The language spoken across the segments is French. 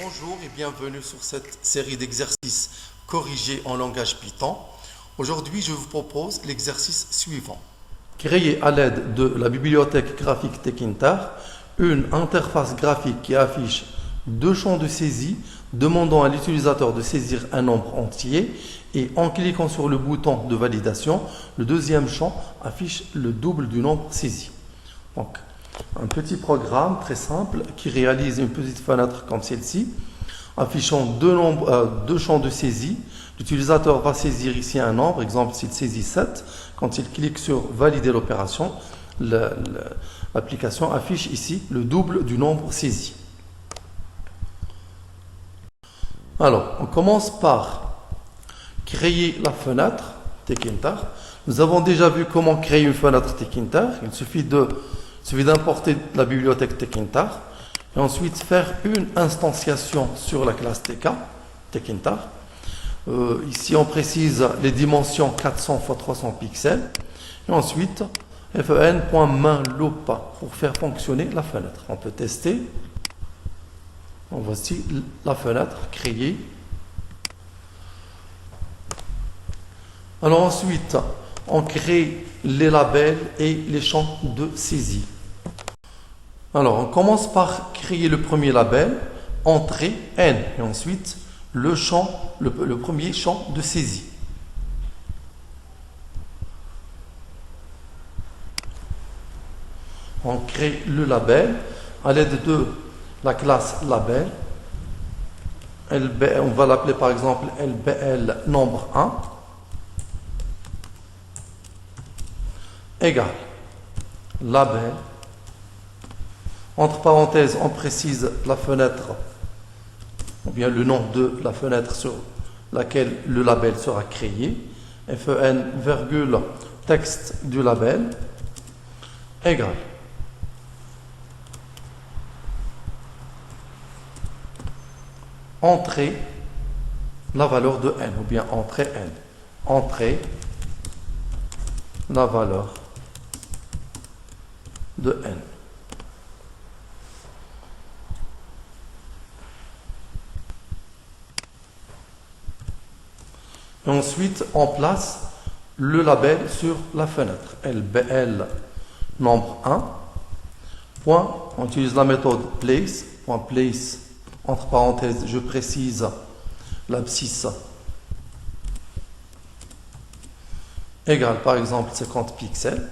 Bonjour et bienvenue sur cette série d'exercices corrigés en langage Python. Aujourd'hui, je vous propose l'exercice suivant. Créer à l'aide de la bibliothèque graphique Tkinter une interface graphique qui affiche deux champs de saisie demandant à l'utilisateur de saisir un nombre entier et en cliquant sur le bouton de validation, le deuxième champ affiche le double du nombre saisi. Donc, un petit programme très simple qui réalise une petite fenêtre comme celle-ci, affichant deux champs de saisie. L'utilisateur va saisir ici un nombre, exemple s'il saisit 7, quand il clique sur valider l'opération, l'application affiche ici le double du nombre saisi. Alors, on commence par créer la fenêtre Tkinter. Nous avons déjà vu comment créer une fenêtre Tkinter. Il suffit d'importer la bibliothèque Tkinter et ensuite faire une instantiation sur la classe Tkinter. Ici, on précise les dimensions 400 x 300 pixels. Et ensuite, fen.mainLoop pour faire fonctionner la fenêtre. On peut tester. Voici la fenêtre créée. Alors ensuite, on crée les labels et les champs de saisie. Alors, on commence par créer le premier label, entrée N, et ensuite le premier champ de saisie. On crée le label à l'aide de la classe label. On va l'appeler par exemple LBL nombre 1 égale label. Entre parenthèses, on précise la fenêtre, ou bien le nom de la fenêtre sur laquelle le label sera créé. fen, virgule, texte du label, égale entrée, la valeur de n, ou bien entrée n. Entrée, la valeur de n. Et ensuite, on place le label sur la fenêtre. LBL nombre 1. Point, on utilise la méthode place. Point place, entre parenthèses, je précise l'abscisse égale par exemple 50 pixels.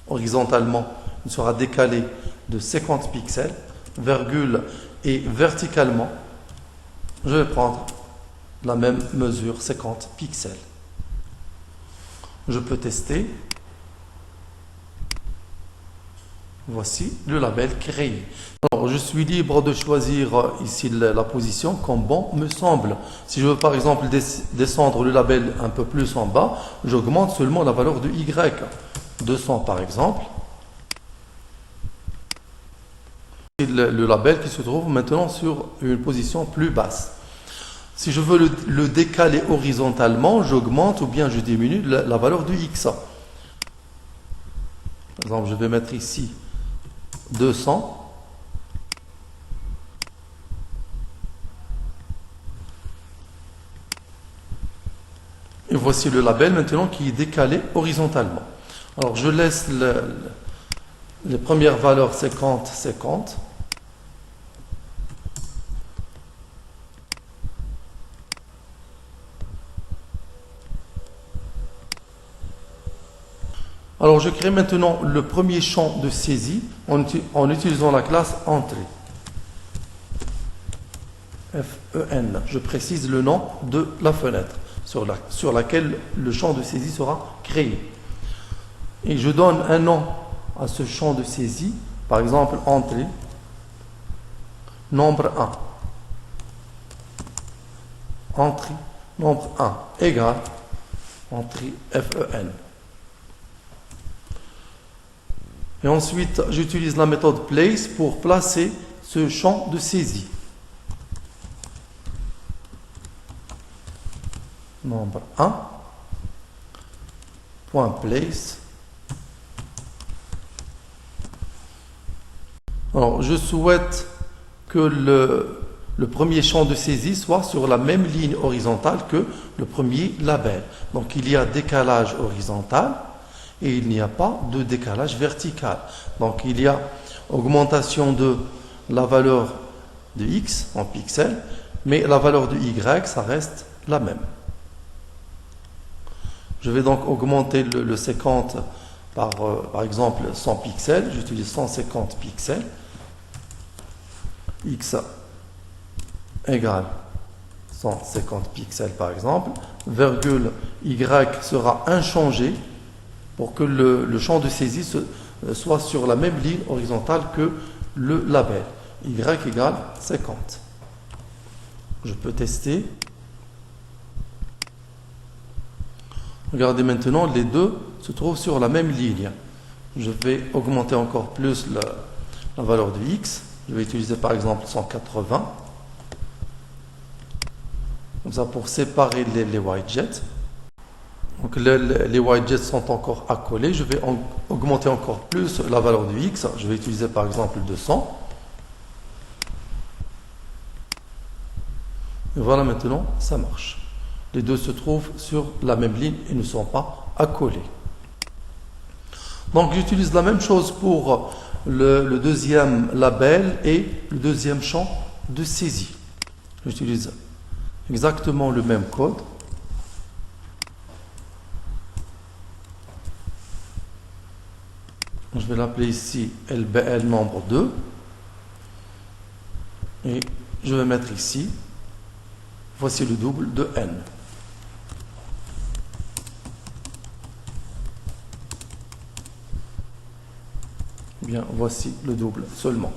Horizontalement, il sera décalé de 50 pixels. Virgule et verticalement, je vais prendre la même mesure, 50 pixels. Je peux tester. Voici le label créé. Alors, je suis libre de choisir ici la position comme bon me semble. Si je veux par exemple descendre le label un peu plus en bas, j'augmente seulement la valeur de Y. 200 par exemple. Et le label qui se trouve maintenant sur une position plus basse. Si je veux le décaler horizontalement, j'augmente ou bien je diminue la valeur de X. Par exemple, je vais mettre ici 200. Et voici le label maintenant qui est décalé horizontalement. Alors, je laisse les premières valeurs 50, 50. Alors, je crée maintenant le premier champ de saisie en utilisant la classe entrée. FEN. Je précise le nom de la fenêtre sur laquelle le champ de saisie sera créé. Et je donne un nom à ce champ de saisie, par exemple entrée, nombre 1. Entrée, nombre 1 égale entrée FEN. Et ensuite, j'utilise la méthode place pour placer ce champ de saisie. Nombre 1, point place. Alors, je souhaite que le premier champ de saisie soit sur la même ligne horizontale que le premier label. Donc il y a décalage horizontal et il n'y a pas de décalage vertical. Donc il y a augmentation de la valeur de x en pixels, mais la valeur de y, ça reste la même. Je vais donc augmenter le 50 par exemple 100 pixels. J'utilise 150 pixels. X égale 150 pixels par exemple. Virgule y sera inchangé pour que le champ de saisie soit sur la même ligne horizontale que le label. Y égale 50. Je peux tester. Regardez maintenant, les deux se trouvent sur la même ligne. Je vais augmenter encore plus la valeur de x. Je vais utiliser par exemple 180. Comme ça pour séparer les white jets. Donc les white jets sont encore accolés. Je vais augmenter encore plus la valeur de x. Je vais utiliser par exemple 200. Et voilà, maintenant ça marche. Les deux se trouvent sur la même ligne et ne sont pas accolés. Donc j'utilise la même chose pour le deuxième label et le deuxième champ de saisie. J'utilise exactement le même code. Je vais l'appeler ici LBL nombre 2. Et je vais mettre ici, voici le double de n. Bien, voici le double seulement.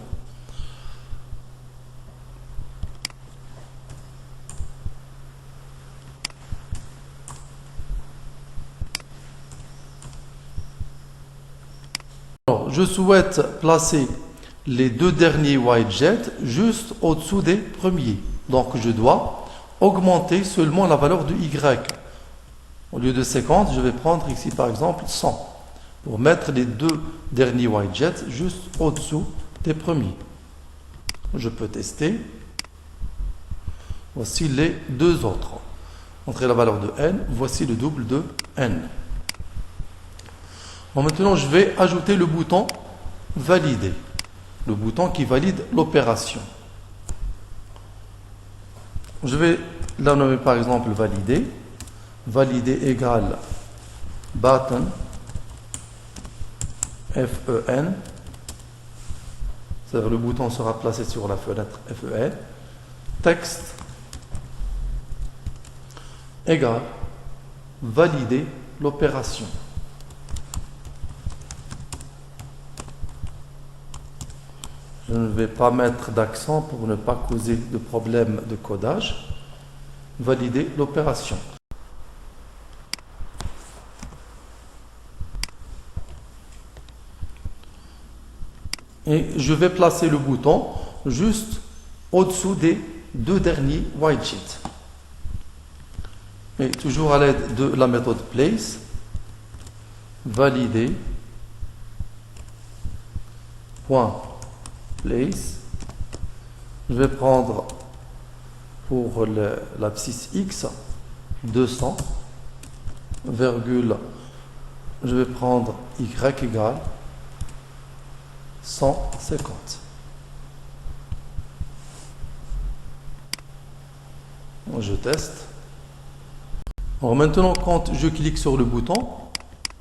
Alors, je souhaite placer les deux derniers white jets juste au-dessous des premiers. Donc, je dois augmenter seulement la valeur de y. Au lieu de 50, je vais prendre ici par exemple 100. Pour mettre les deux derniers white jets juste au-dessous des premiers. Je peux tester. Voici les deux autres. Entrez la valeur de n, voici le double de n. Bon, maintenant, je vais ajouter le bouton valider. Le bouton qui valide l'opération. Je vais la nommer par exemple valider. Valider égale button FEN, c'est-à-dire le bouton sera placé sur la fenêtre FEN, texte égale valider l'opération. Je ne vais pas mettre d'accent pour ne pas causer de problème de codage. Valider l'opération. Et je vais placer le bouton juste au-dessous des deux derniers white jets. Et toujours à l'aide de la méthode place, valider point place. Je vais prendre pour l'abscisse x 200, virgule, je vais prendre y égale 150. Je teste. Alors maintenant, quand je clique sur le bouton,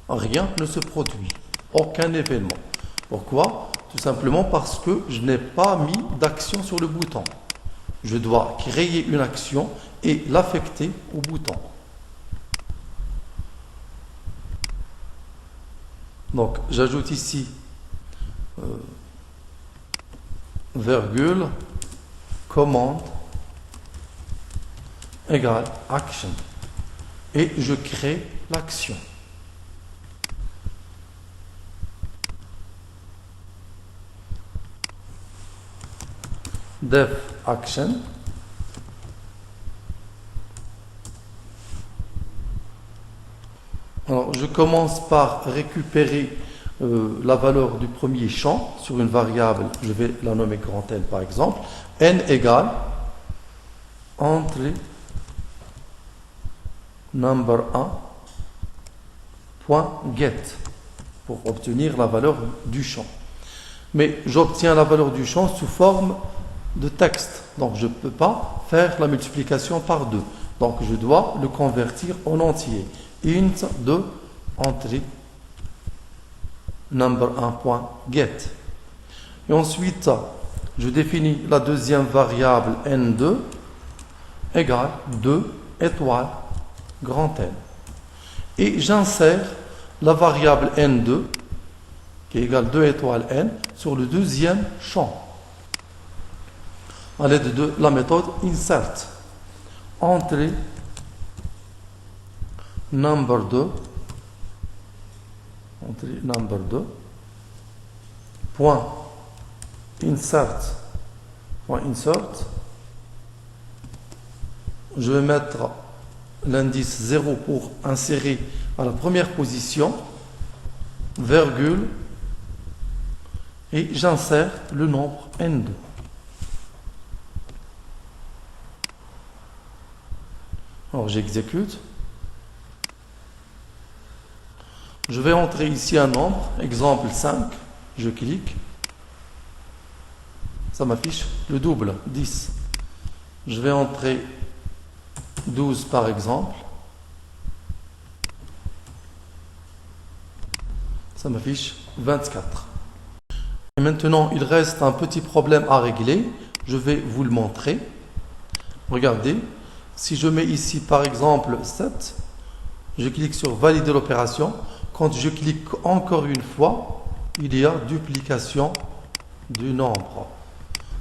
rien ne se produit. Aucun événement. Pourquoi? Tout simplement parce que je n'ai pas mis d'action sur le bouton. Je dois créer une action et l'affecter au bouton. Donc, j'ajoute ici virgule, commande égale action. Et je crée l'action. Def action. Alors, je commence par récupérer la valeur du premier champ sur une variable, je vais la nommer grand N par exemple, n égale entrée number 1 point get pour obtenir la valeur du champ. Mais j'obtiens la valeur du champ sous forme de texte. Donc je ne peux pas faire la multiplication par 2. Donc je dois le convertir en entier. Int de entrée number 1 point get. Et ensuite, je définis la deuxième variable n2 égale 2 étoiles grand N. Et j'insère la variable n2 qui est égale 2 étoiles n sur le deuxième champ à l'aide de la méthode insert. Entrée number 2 point insert je vais mettre l'indice 0 pour insérer à la première position, virgule, et j'insère le nombre n2. Alors j'exécute. Je vais entrer ici un nombre, exemple 5, je clique, ça m'affiche le double, 10. Je vais entrer 12 par exemple, ça m'affiche 24. Et maintenant, il reste un petit problème à régler, je vais vous le montrer. Regardez, si je mets ici par exemple 7, je clique sur valider l'opération. Quand je clique encore une fois, il y a duplication du nombre.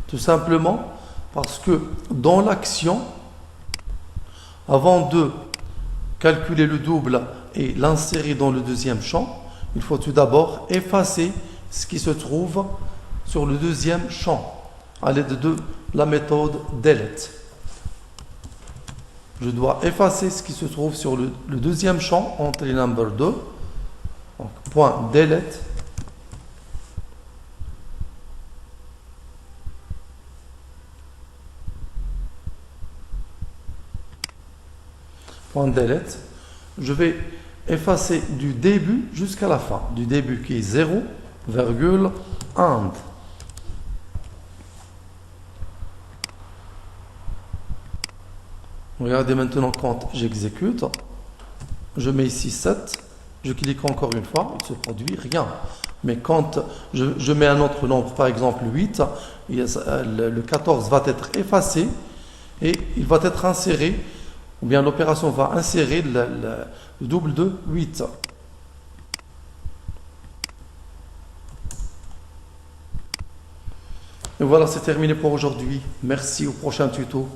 Tout simplement parce que dans l'action, avant de calculer le double et l'insérer dans le deuxième champ, il faut tout d'abord effacer ce qui se trouve sur le deuxième champ à l'aide de la méthode delete. Je dois effacer ce qui se trouve sur le deuxième champ, entrée number 2. Donc, point delete. Point delete. Je vais effacer du début jusqu'à la fin. Du début qui est 0, virgule, and. Regardez maintenant quand j'exécute. Je mets ici 7. Je clique encore une fois, il ne se produit rien. Mais quand je mets un autre nombre, par exemple 8, le 14 va être effacé et il va être inséré, ou bien l'opération va insérer le double de 8. Et voilà, c'est terminé pour aujourd'hui. Merci, au prochain tuto.